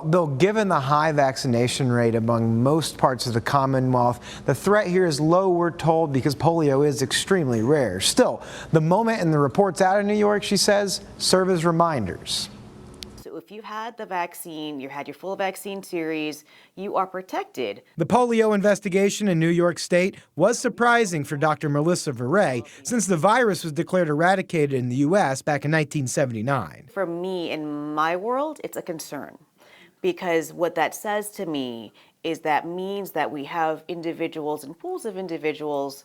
Well, Bill, given the high vaccination rate among most parts of the Commonwealth, the threat here is low, we're told, because polio is extremely rare. Still, the moment and the reports out of New York, she says, serve as reminders. So if you had the vaccine, you had your full vaccine series, you are protected. The polio investigation in New York State was surprising for Dr. Melissa Viray, since the virus was declared eradicated in the U.S. back in 1979. For me, in my world, it's a concern, because what that says to me is that means that we have individuals and pools of individuals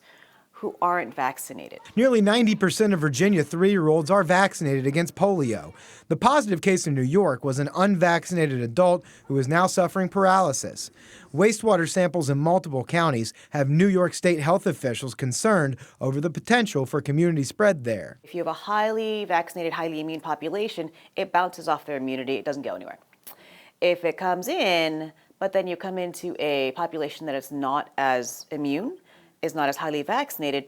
who aren't vaccinated. Nearly 90% of Virginia 3-year-olds are vaccinated against polio. The positive case in New York was an unvaccinated adult who is now suffering paralysis. Wastewater samples in multiple counties have New York State health officials concerned over the potential for community spread there. If you have a highly vaccinated, highly immune population, it bounces off their immunity, it doesn't go anywhere. If it comes in, but then you come into a population that is not as immune, is not as highly vaccinated,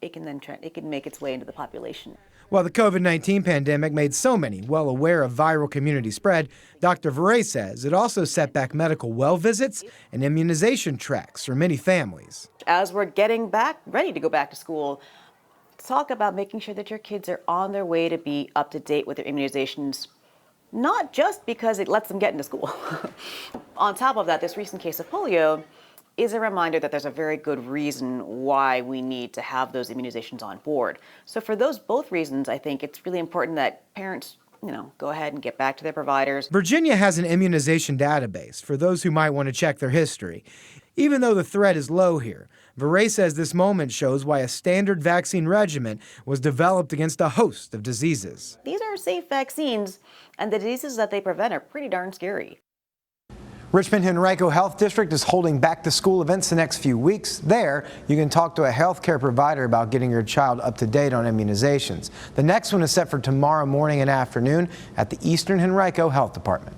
it can make its way into the population. While the COVID-19 pandemic made so many well aware of viral community spread, Dr. Viray says it also set back medical well visits and immunization tracks for many families. As we're getting ready to go back to school, talk about making sure that your kids are on their way to be up to date with their immunizations, not just because it lets them get into school. On top of that, this recent case of polio is a reminder that there's a very good reason why we need to have those immunizations on board. So for both reasons, I think it's really important that parents, go ahead and get back to their providers. Virginia has an immunization database for those who might want to check their history. Even though the threat is low here, Viray says this moment shows why a standard vaccine regimen was developed against a host of diseases. These are safe vaccines, and the diseases that they prevent are pretty darn scary. Richmond Henrico Health District is holding back-to-school events the next few weeks. There, you can talk to a healthcare provider about getting your child up to date on immunizations. The next one is set for tomorrow morning and afternoon at the Eastern Henrico Health Department.